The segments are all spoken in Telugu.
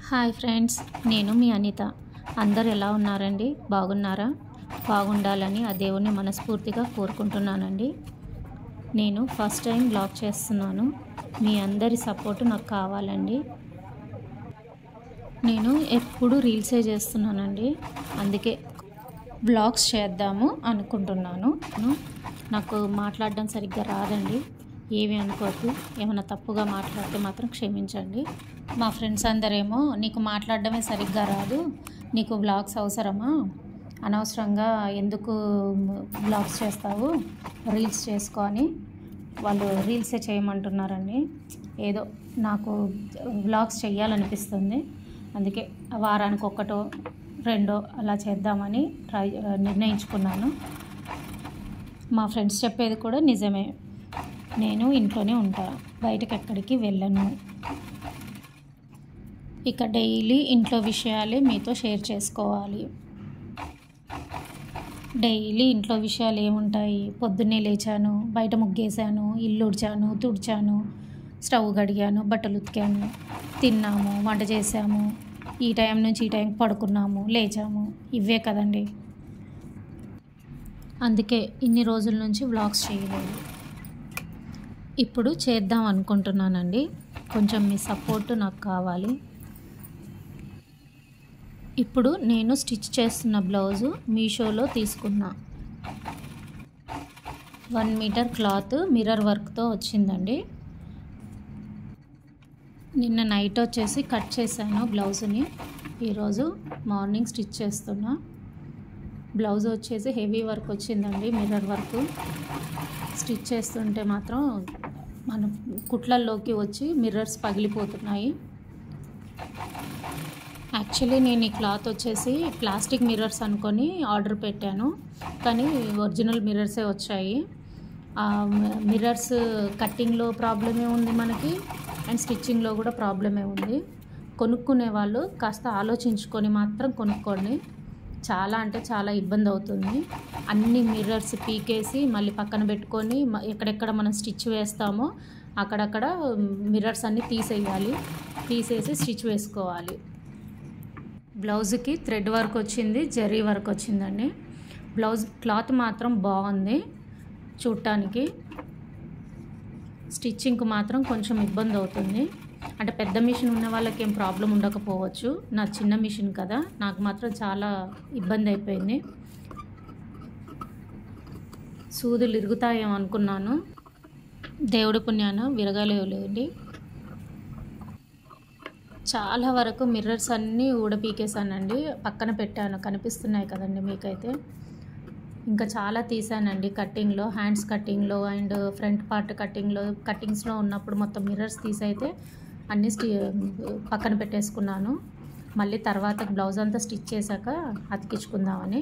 హాయ్ ఫ్రెండ్స్, నేను మీ అనిత. అందరు ఎలా ఉన్నారండి? బాగున్నారా? బాగుండాలని ఆ దేవుణ్ణి మనస్ఫూర్తిగా కోరుకుంటున్నానండి. నేను ఫస్ట్ టైం బ్లాగ్ చేస్తున్నాను. మీ అందరి సపోర్ట్ నాకు కావాలండి. నేను ఎప్పుడు రీల్సే చేస్తున్నానండి, అందుకే బ్లాగ్స్ చేద్దాము అనుకుంటున్నాను. నాకు మాట్లాడడం సరిగ్గా రాదండి, ఏమి అనుకోవద్దు. ఏమైనా తప్పుగా మాట్లాడితే మాత్రం క్షమించండి. మా ఫ్రెండ్స్ అందరేమో, నీకు మాట్లాడడమే సరిగ్గా రాదు, నీకు బ్లాగ్స్ అవసరమా, అనవసరంగా ఎందుకు బ్లాగ్స్ చేస్తావు, రీల్స్ చేసుకో అని వాళ్ళు రీల్సే చేయమంటున్నారండి. ఏదో నాకు బ్లాగ్స్ చేయాలనిపిస్తుంది, అందుకే వారానికి ఒకటో రెండో అలా చేద్దామని నిర్ణయించుకున్నాను. మా ఫ్రెండ్స్ చెప్పేది కూడా నిజమే. నేను ఇంట్లోనే ఉంటాను, బయటకు ఎక్కడికి వెళ్ళను. ఇక డైలీ ఇంట్లో విషయాలే మీతో షేర్ చేసుకోవాలి. డైలీ ఇంట్లో విషయాలు ఏముంటాయి? పొద్దున్నే లేచాను, బయట ముగ్గేసాను, ఇల్లు ఉడిచాను, తుడిచాను, స్టవ్ కడిగాను, బట్టలు ఉతికాను, తిన్నాము, వంట చేసాము, ఈ టైం నుంచి ఈ టైంకి పడుకున్నాము, లేచాము, ఇవే కదండి. అందుకే ఇన్ని రోజుల నుంచి వ్లాగ్స్ చేయలేదు. ఇప్పుడు చేద్దాం అనుకుంటున్నానండి. కొంచెం మీ సపోర్ట్ నాకు కావాలి. ఇప్పుడు నేను స్టిచ్ చేస్తున్న బ్లౌజు మీషోలో తీసుకున్నా. 1 మీటర్ క్లాత్ మిర్రర్ వర్క్తో వచ్చిందండి. నిన్న నైట్ వచ్చేసి కట్ చేశాను బ్లౌజ్ని, ఈరోజు మార్నింగ్ స్టిచ్ చేస్తున్నా. బ్లౌజ్ వచ్చేసి హెవీ వర్క్ వచ్చిందండి, మిర్రర్ వర్క్. స్టిచ్ చేస్తుంటే మాత్రం మన కుట్లల్లోకి వచ్చి మిర్రర్స్ పగిలిపోతున్నాయి. యాక్చువల్లీ నేను ఈ క్లాత్ వచ్చేసి ప్లాస్టిక్ మిర్రర్స్ అనుకొని ఆర్డర్ పెట్టాను, కానీ ఒరిజినల్ మిర్రర్సే వచ్చాయి. మిర్రర్స్ కట్టింగ్లో ప్రాబ్లమే ఉంది మనకి, అండ్ స్టిచ్చింగ్లో కూడా ప్రాబ్లమే ఉంది. కొనుక్కునే వాళ్ళు కాస్త ఆలోచించుకొని మాత్రం కొనుక్కోండి. చాలా అంటే చాలా ఇబ్బంది అవుతుంది. అన్ని మిర్రర్స్ పీకేసి మళ్ళీ పక్కన పెట్టుకొని ఎక్కడెక్కడ మనం స్టిచ్ వేస్తామో అక్కడక్కడ మిర్రర్స్ అన్నీ తీసేసి స్టిచ్ వేసుకోవాలి. బ్లౌజ్కి థ్రెడ్ వర్క్ వచ్చింది, జరీ వర్క్ వచ్చిందండి. బ్లౌజ్ క్లాత్ మాత్రం బాగుంది చూడటానికి. స్టిచ్చింగ్కి మాత్రం కొంచెం ఇబ్బంది అవుతుంది. అంటే పెద్ద మిషన్ ఉన్న వాళ్ళకి ఏం ప్రాబ్లం ఉండకపోవచ్చు, నా చిన్న మిషన్ కదా, నాకు మాత్రం చాలా ఇబ్బంది అయిపోయింది. సూదులు ఇరుగుతాయేమో అనుకున్నాను, దేవుడి పుణ్యాన విరగలేవులేండి. చాలా వరకు మిర్రర్స్ అన్నీ ఊడపీకేసానండి, పక్కన పెట్టాను, కనిపిస్తున్నాయి కదండి మీకైతే. ఇంకా చాలా తీసానండి కట్టింగ్లో, హ్యాండ్స్ కట్టింగ్లో అండ్ ఫ్రంట్ పార్ట్ కట్టింగ్స్లో ఉన్నప్పుడు మొత్తం మిర్రర్స్ తీసైతే అన్నీ పక్కన పెట్టేసుకున్నాను. మళ్ళీ తర్వాత బ్లౌజ్ అంతా స్టిచ్ చేశాక అతికించుకుందామని.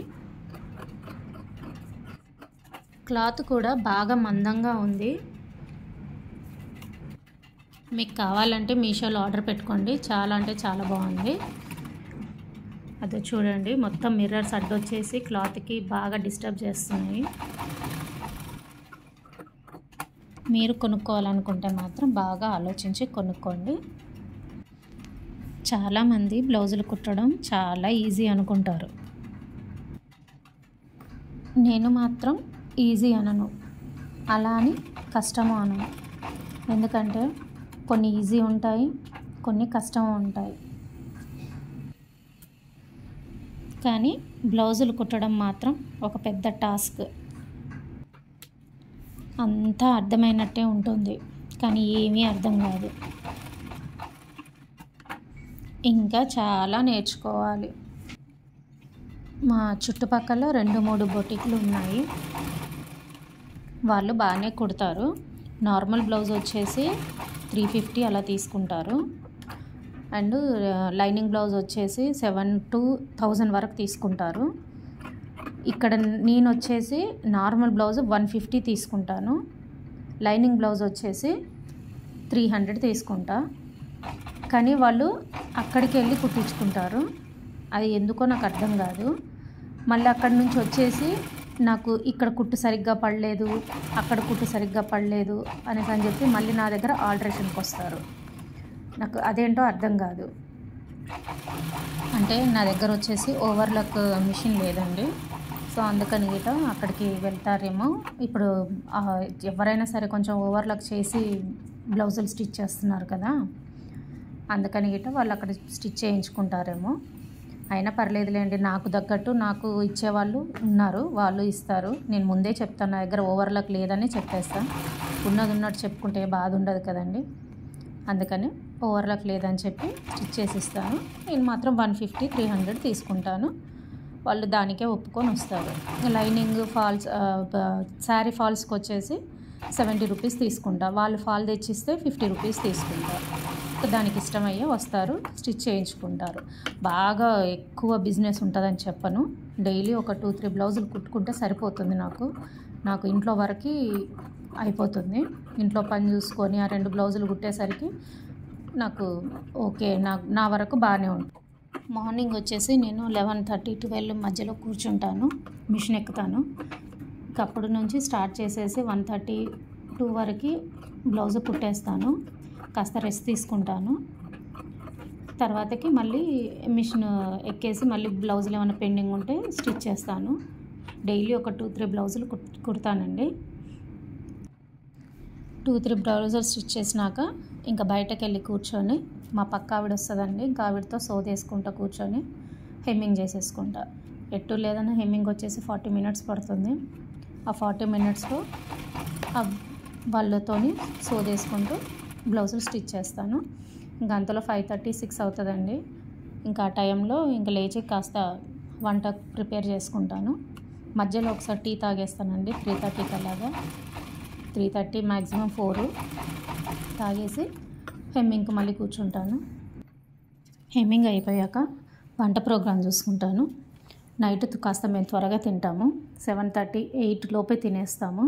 క్లాత్ కూడా బాగా మందంగా ఉంది. మీకు కావాలంటే మీషోలో ఆర్డర్ పెట్టుకోండి, చాలా అంటే చాలా బాగుంది. అదే చూడండి, మొత్తం మిర్రర్స్ అడ్డొచ్చేసి క్లాత్కి బాగా డిస్టర్బ్ చేస్తున్నాయి. మీరు కొనుక్కోవాలనుకుంటే మాత్రం బాగా ఆలోచించి కొనుక్కోండి. చాలామంది బ్లౌజులు కుట్టడం చాలా ఈజీ అనుకుంటారు, నేను మాత్రం ఈజీ అనను, అలా అని కష్టము అనను. ఎందుకంటే కొన్ని ఈజీ ఉంటాయి, కొన్ని కష్టం ఉంటాయి. కానీ బ్లౌజులు కుట్టడం మాత్రం ఒక పెద్ద టాస్క్. అంతా అర్థమైనట్టే ఉంటుంది, కానీ ఏమీ అర్థం కాదు. ఇంకా చాలా నేర్చుకోవాలి. మా చుట్టుపక్కల 2-3 బొటిక్లు ఉన్నాయి, వాళ్ళు బాగానే కుడతారు. నార్మల్ బ్లౌజ్ వచ్చేసి 350 అలా తీసుకుంటారు, అండ్ లైనింగ్ బ్లౌజ్ వచ్చేసి 700 to 1000 వరకు తీసుకుంటారు. ఇక్కడ నేను వచ్చేసి నార్మల్ బ్లౌజ్ 150 తీసుకుంటాను, లైనింగ్ బ్లౌజ్ వచ్చేసి 300 తీసుకుంటా. కానీ వాళ్ళు అక్కడికి వెళ్ళి కుట్టించుకుంటారు, అది ఎందుకో నాకు అర్థం కాదు. మళ్ళీ అక్కడి నుంచి వచ్చేసి నాకు ఇక్కడ కుట్టు సరిగ్గా పడలేదు, అక్కడ కుట్టు సరిగ్గా పడలేదు అని చెప్పి మళ్ళీ నా దగ్గర ఆల్టరేషన్కి వస్తారు. నాకు అదేంటో అర్థం కాదు. అంటే నా దగ్గర వచ్చేసి ఓవర్లాక్ మిషన్ లేదండి. సో అందుకని గిట అక్కడికి వెళ్తారేమో. ఇప్పుడు ఎవరైనా సరే కొంచెం ఓవర్లాక్ చేసి బ్లౌజులు స్టిచ్ చేస్తున్నారు కదా, అందుకని గిట వాళ్ళు అక్కడ స్టిచ్ చేయించుకుంటారేమో. అయినా పర్లేదులేండి, నాకు తగ్గట్టు నాకు ఇచ్చేవాళ్ళు ఉన్నారు, వాళ్ళు ఇస్తారు. నేను ముందే చెప్తాను, నా దగ్గర ఓవర్లాక్ లేదని చెప్పేస్తాను. ఉన్నది ఉన్నట్టు చెప్పుకుంటే బాధ ఉండదు కదండి. అందుకని ఓవర్లాక్ లేదని చెప్పి స్టిచ్ చేసి ఇస్తాను. నేను మాత్రం 150, 300 తీసుకుంటాను. వాళ్ళు దానికే ఒప్పుకొని వస్తారు. లైనింగ్ ఫాల్స్, శారీ ఫాల్స్కి వచ్చేసి 70 రూపీస్ తీసుకుంటా. వాళ్ళు ఫాల్ తెచ్చిస్తే 50 రూపీస్ తీసుకుంటారు. దానికి ఇష్టమయ్యే వస్తారు, స్టిచ్ చేయించుకుంటారు. బాగా ఎక్కువ బిజినెస్ ఉంటుందని చెప్పను. డైలీ ఒక 2-3 బ్లౌజులు కుట్టుకుంటే సరిపోతుంది. నాకు ఇంట్లో వరకు అయిపోతుంది. ఇంట్లో పని చూసుకొని ఆ 2 బ్లౌజులు కుట్టేసరికి నాకు ఓకే, నా వరకు బాగానే ఉంటుంది. మార్నింగ్ వచ్చేసి నేను 11:30, 12 మధ్యలో కూర్చుంటాను, మిషన్ ఎక్కుతాను. అప్పుడు నుంచి స్టార్ట్ చేసేసి 1:30, 2 వరకు బ్లౌజ్ కుట్టేస్తాను. కాస్త రెస్ట్ తీసుకుంటాను. తర్వాతకి మళ్ళీ మిషన్ ఎక్కేసి మళ్ళీ బ్లౌజులు ఏమైనా పెండింగ్ ఉంటే స్టిచ్ చేస్తాను. డైలీ ఒక 2-3 బ్లౌజులు కుడతానండి. 2-3 బ్లౌజులు స్టిచ్ చేసినాక ఇంకా బయటకు వెళ్ళి కూర్చొని మా పక్క ఆవిడ వస్తుందండి. ఇంకా ఆవిడతో సోదేసుకుంటా కూర్చొని హెమ్మింగ్ చేసేసుకుంటా. ఎటు లేదన్నా హెమ్మింగ్ వచ్చేసి 40 మినిట్స్ పడుతుంది. ఆ 40 మినిట్స్లో వాళ్ళతోని సోదేసుకుంటూ బ్లౌజులు స్టిచ్ చేస్తాను. ఇంకా అంతలో 5:30, 6 అవుతుందండి. ఇంకా ఆ టైంలో ఇంకా లేచి కాస్త వంట ప్రిపేర్ చేసుకుంటాను. మధ్యలో ఒకసారి టీ తాగేస్తానండి, 3:30కి అలాగా. 3:30 మ్యాక్సిమం 4 తాగేసి హెమ్మింగ్కి మళ్ళీ కూర్చుంటాను. హెమ్మింగ్ అయిపోయాక వంట ప్రోగ్రాం చూసుకుంటాను. నైట్ కాస్త మేము త్వరగా తింటాము. 7:30, 8 లోపే తినేస్తాము.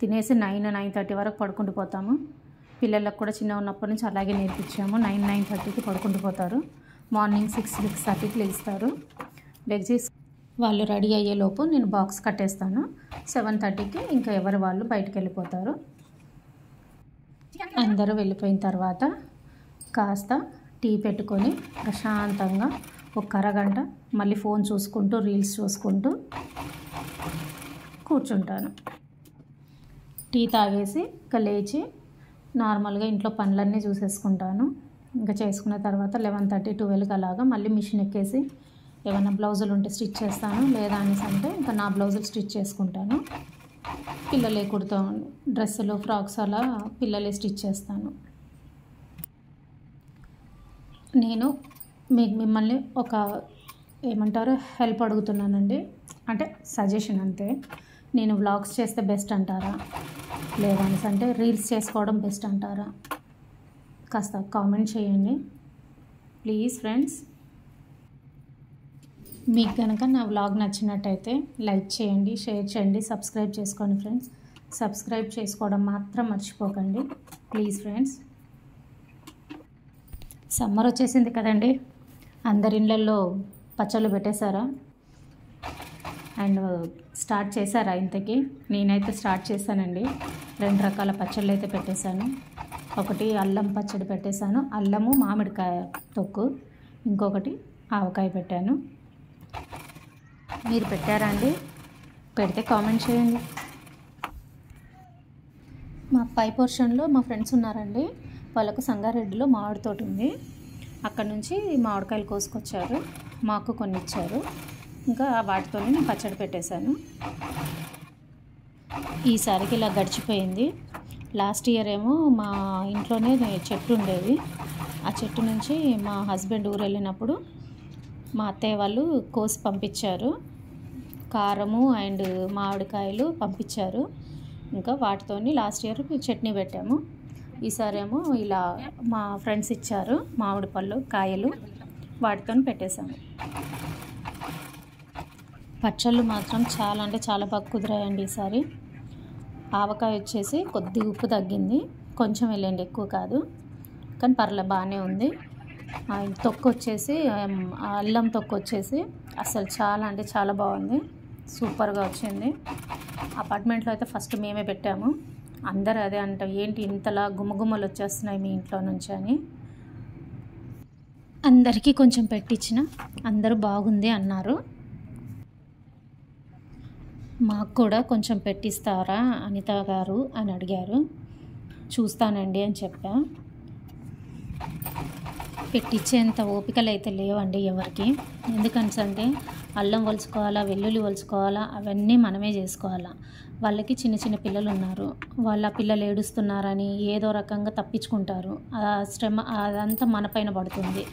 తినేసి 9, 9:30 వరకు పడుకుండిపోతాము. పిల్లలకు కూడా చిన్న ఉన్నప్పటి నుంచి అలాగే నేర్పించాము. 9, 9:30కి పడుకుండిపోతారు. మార్నింగ్ 6, 6:30కి లేస్తారు. లెగ్జీ వాళ్ళు రెడీ అయ్యేలోపు నేను బాక్స్ కట్టేస్తాను. 7:30కి ఇంకా ఎవరు వాళ్ళు బయటికి వెళ్ళిపోతారు. అందరూ వెళ్ళిపోయిన తర్వాత కాస్త టీ పెట్టుకొని ప్రశాంతంగా ఒక అరగంట మళ్ళీ ఫోన్ చూసుకుంటూ, రీల్స్ చూసుకుంటూ కూర్చుంటాను. టీ తాగేసి ఇంకా లేచి నార్మల్గా ఇంట్లో పనులన్నీ చూసేసుకుంటాను. ఇంకా చేసుకున్న తర్వాత 11:30, 12కి అలాగా మళ్ళీ మిషన్ ఎక్కేసి ఏమైనా బ్లౌజులు ఉంటే స్టిచ్ చేస్తాను. లేదా అనేసి అంటే ఇంకా నా బ్లౌజులు స్టిచ్ చేసుకుంటాను. పిల్లలే కుడతాను, డ్రెస్సులు, ఫ్రాక్స్ అలా పిల్లలే స్టిచ్ చేస్తాను. నేను మిమ్మల్ని ఒక ఏమంటారు హెల్ప్ అడుగుతున్నానండి. అంటే సజెషన్ అంతే. నేను వ్లాగ్స్ చేస్తే బెస్ట్ అంటారా, లేదా అనేసి అంటే రీల్స్ చేసుకోవడం బెస్ట్ అంటారా? కాస్త కామెంట్ చేయండి ప్లీజ్ ఫ్రెండ్స్. మీకు కనుక నా వ్లాగ్ నచ్చినట్టయితే లైక్ చేయండి, షేర్ చేయండి, సబ్స్క్రైబ్ చేసుకోండి ఫ్రెండ్స్. సబ్స్క్రైబ్ చేసుకోవడం మాత్రం మర్చిపోకండి ప్లీజ్ ఫ్రెండ్స్. సమ్మర్ వచ్చేసింది కదండి, అందరి ఇళ్ళల్లో పచ్చళ్ళు పెట్టేశారా అండ్ స్టార్ట్ చేశారా? ఇంతకీ నేనైతే స్టార్ట్ చేశానండి. 2 రకాల పచ్చళ్ళు అయితే పెట్టేశాను. ఒకటి అల్లం పచ్చడి పెట్టేశాను, అల్లము మామిడికాయ తొక్కు. ఇంకొకటి ఆవకాయ పెట్టాను. మీరు పెట్టారా అండి? పెడితే కామెంట్ చేయండి. మా పై పోర్షన్లో మా ఫ్రెండ్స్ ఉన్నారండి. వాళ్ళకు సంగారెడ్డిలో మామిడి తోట ఉంది. అక్కడ నుంచి మామిడికాయలు కోసుకొచ్చారు, మాకు కొన్ని ఇచ్చారు. ఇంకా వాటితోనే నేను పచ్చడి పెట్టేశాను. ఈసారికి ఇలా గడిచిపోయింది. లాస్ట్ ఇయర్ ఏమో మా ఇంట్లోనే చెట్టు ఉండేది. ఆ చెట్టు నుంచి మా హస్బెండ్ ఊరు వెళ్ళినప్పుడు మా అత్తయ్య వాళ్ళు కోసి పంపించారు. కారము అండ్ మామిడికాయలు పంపించారు. ఇంకా వాటితోని లాస్ట్ ఇయర్ చట్నీ పెట్టాము. ఈసారేమో ఇలా మా ఫ్రెండ్స్ ఇచ్చారు మామిడి పళ్ళు, కాయలు, వాటితో పెట్టేశాము. పచ్చళ్ళు మాత్రం చాలా అంటే చాలా బాగా కుదిరాయండి ఈసారి. ఆవకాయ వచ్చేసి కొద్దిగా ఉప్పు తగ్గింది, కొంచెం వెళ్ళండి, ఎక్కువ కాదు, కానీ బాగానే ఉంది. తొక్కు వచ్చేసి అల్లం తొక్కు వచ్చేసి అసలు చాలా అంటే చాలా బాగుంది, సూపర్గా వచ్చింది. అపార్ట్మెంట్లో అయితే ఫస్ట్ మేమే పెట్టాము. అందరూ అదే అంటారు, ఏంటి ఇంతలా గుమ్మగుమ్మలు వచ్చేస్తున్నాయి మీ ఇంట్లో నుంచి అని. అందరికీ కొంచెం పెట్టించిన, అందరూ బాగుంది అన్నారు. మాకు కూడా కొంచెం పెట్టిస్తారా అనిత గారు అని అడిగారు. చూస్తానండి అని చెప్పా. పెట్టించేంత ఓపికలు అయితే లేవండి ఎవరికి. ఎందుకంటే అల్లం వలుచుకోవాలా, వెల్లుల్లి వలుచుకోవాలా, అవన్నీ మనమే చేసుకోవాలా. వాళ్ళకి చిన్న చిన్న పిల్లలు ఉన్నారు, వాళ్ళ పిల్లలు ఏడుస్తున్నారని ఏదో రకంగా తప్పించుకుంటారు. ఆ శ్రమ అదంతా మన పైన పడుతుంది.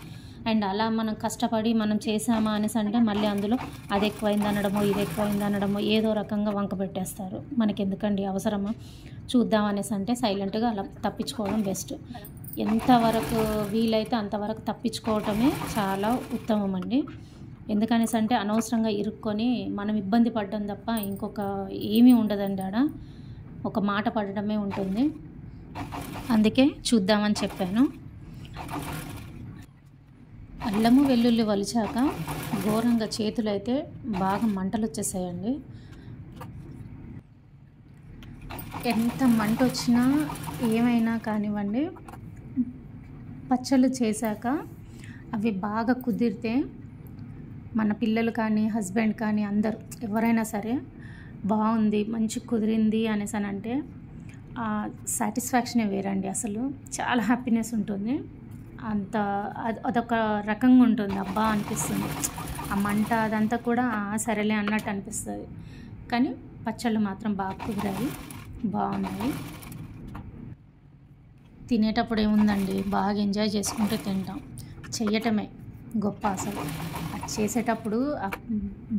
అండ్ అలా మనం కష్టపడి మనం చేసామా అనేసి అంటే మళ్ళీ అందులో అది ఎక్కువైంది అనడమో, ఇది ఎక్కువైంది అనడమో, ఏదో రకంగా వంక పెట్టేస్తారు. మనకి ఎందుకండి అవసరమా? చూద్దాం అనేసి అంటే సైలెంట్గా అలా తప్పించుకోవడం బెస్ట్. ఎంతవరకు వీలైతే అంతవరకు తప్పించుకోవటమే చాలా ఉత్తమం అండి. ఎందుకనేసి అంటే అనవసరంగా ఇరుక్కొని మనం ఇబ్బంది పడడం తప్ప ఇంకొక ఏమీ ఉండదండి. ఆడ ఒక మాట పడడమే ఉంటుంది. అందుకే చూద్దామని చెప్పాను. అల్లము వెల్లుల్లి వలిచాక ఘోరంగా చేతులు అయితే బాగా మంటలు వచ్చేసాయండి. ఎంత మంట వచ్చినా ఏమైనా కానివ్వండి, పచ్చళ్ళు చేశాక అవి బాగా కుదిరితే మన పిల్లలు కానీ హస్బెండ్ కానీ అందరూ ఎవరైనా సరే బాగుంది మంచి కుదిరింది అనేసి అని అంటే ఆ సాటిస్ఫాక్షనే వేరండి. అసలు చాలా హ్యాపీనెస్ ఉంటుంది. అంత అదొక రకంగా ఉంటుంది. అబ్బా అనిపిస్తుంది. ఆ మంట అదంతా కూడా సరేలే అన్నట్టు అనిపిస్తుంది. కానీ పచ్చళ్ళు మాత్రం బాగా కుదిరాయి, బాగున్నాయి. తినేటప్పుడు ఏముందండి, బాగా ఎంజాయ్ చేసుకుంటూ తింటాం. చెయ్యటమే గొప్ప. అసలు అది చేసేటప్పుడు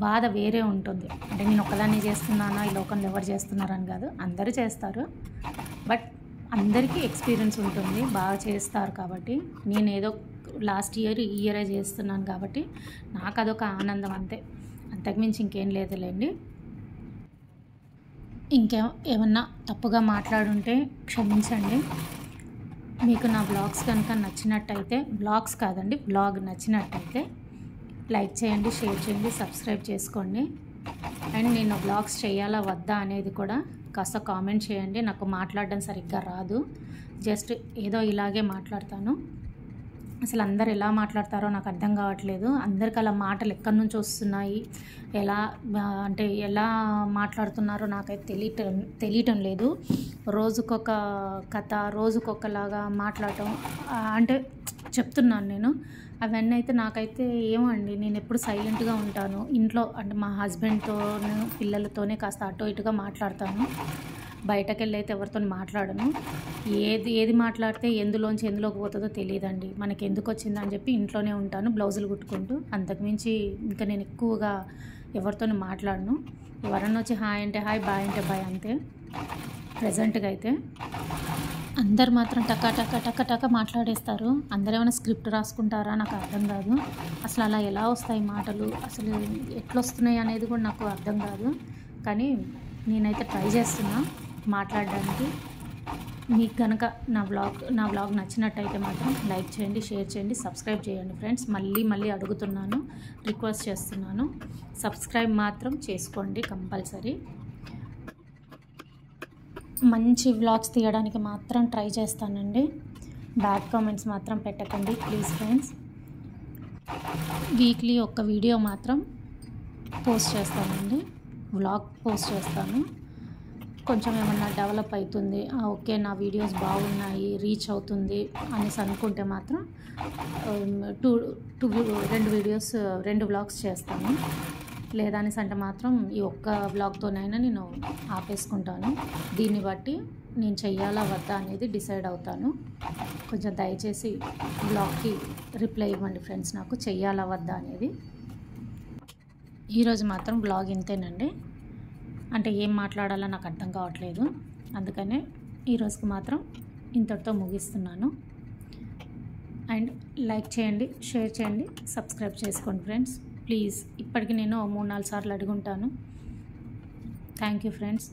బాధ వేరే ఉంటుంది. అంటే నేను ఒకదాన్ని చేస్తున్నానా, ఈ లోకంలో ఎవరు చేస్తున్నారని కాదు, అందరూ చేస్తారు. బట్ అందరికీ ఎక్స్పీరియన్స్ ఉంటుంది, బాగా చేస్తారు కాబట్టి. నేను ఏదో లాస్ట్ ఇయర్ ఈ ఇయరే చేస్తున్నాను కాబట్టి నాకు అదొక ఆనందం అంతే, అంతకుమించి ఇంకేం లేదులేండి. ఏమన్నా తప్పుగా మాట్లాడుంటే క్షమించండి. మీకు నా బ్లాగ్స్ కనుక నచ్చినట్టయితే, బ్లాగ్స్ కాదండి బ్లాగ్ నచ్చినట్టయితే లైక్ చేయండి, షేర్ చేయండి, సబ్స్క్రైబ్ చేసుకోండి. అండ్ నేను బ్లాగ్స్ చేయాలా వద్దా అనేది కూడా కాస్త కామెంట్ చేయండి. నాకు మాట్లాడడం సరిగ్గా రాదు, జస్ట్ ఏదో ఇలాగే మాట్లాడతాను. అసలు అందరు ఎలా మాట్లాడతారో నాకు అర్థం కావట్లేదు. అందరికి అలా మాటలు ఎక్కడి నుంచి వస్తున్నాయి, ఎలా మాట్లాడుతున్నారో నాకైతే తెలియటం లేదు. రోజుకొక కథ, రోజుకొకలాగా మాట్లాడటం అంటే చెప్తున్నాను నేను. అవన్నీ అయితే నాకైతే ఏమండి, నేను ఎప్పుడు సైలెంట్గా ఉంటాను ఇంట్లో. అంటే మా హస్బెండ్తో పిల్లలతోనే కాస్త అటో ఇటుగా మాట్లాడతాను. బయటకు వెళ్ళి అయితే ఎవరితో మాట్లాడను. ఏది మాట్లాడితే ఎందులోకి పోతుందో తెలియదండి. మనకి ఎందుకు వచ్చిందని చెప్పి ఇంట్లోనే ఉంటాను బ్లౌజులు కుట్టుకుంటూ. అంతకుమించి ఇంకా నేను ఎక్కువగా ఎవరితో మాట్లాడను. ఎవరన్నా వచ్చి హాయ్ అంటే హాయ్, బాయ్ అంటే బాయ్, అంతే. ప్రజెంట్గా అయితే అందరు మాత్రం టక మాట్లాడేస్తారు. అందరు ఏమైనా స్క్రిప్ట్ రాసుకుంటారా నాకు అర్థం కాదు. అసలు అలా ఎలా వస్తాయి మాటలు, అసలు ఎట్లా వస్తున్నాయి అనేది కూడా నాకు అర్థం కాదు. కానీ నేనైతే ట్రై చేస్తున్నా మాట్లాడడానికి. మీకు కనుక నా బ్లాగ్ నచ్చినట్టయితే మాత్రం లైక్ చేయండి, షేర్ చేయండి, సబ్స్క్రైబ్ చేయండి ఫ్రెండ్స్. మళ్ళీ అడుగుతున్నాను, రిక్వెస్ట్ చేస్తున్నాను, సబ్స్క్రైబ్ మాత్రం చేసుకోండి కంపల్సరీ. మంచి వ్లాగ్స్ తీయడానికి మాత్రం ట్రై చేస్తానండి. బ్యాడ్ కామెంట్స్ మాత్రం పెట్టకండి ప్లీజ్ ఫ్రెండ్స్. వీక్లీ ఒక వీడియో మాత్రం పోస్ట్ చేస్తానండి, వ్లాగ్ పోస్ట్ చేస్తాను. కొంచెం ఏమన్నా డెవలప్ అవుతుంది, ఓకే నా వీడియోస్ బాగున్నాయి, రీచ్ అవుతుంది అనేసి అనుకుంటే మాత్రం 2 వ్లాగ్స్ చేస్తాను. లేదా అనేసి అంటే మాత్రం ఈ ఒక్క వ్లాగ్తోనైనా నేను ఆపేసుకుంటాను. దీన్ని బట్టి నేను చెయ్యాలా వద్దా అనేది డిసైడ్ అవుతాను. కొంచెం దయచేసి బ్లాగ్కి రిప్లై ఇవ్వండి ఫ్రెండ్స్, నాకు చెయ్యాలా వద్దా అనేది. ఈరోజు మాత్రం బ్లాగ్ ఇంతేనండి. అంటే ఏం మాట్లాడాలో నాకు అర్థం కావట్లేదు, అందుకనే ఈరోజుకి మాత్రం ఇంతటితో ముగిస్తున్నాను. అండ్ లైక్ చేయండి, షేర్ చేయండి, సబ్స్క్రైబ్ చేసుకోండి ఫ్రెండ్స్ ప్లీజ్. ఇప్పటికి నేను 3-4 సార్లు అడుగుంటాను. Thank you friends.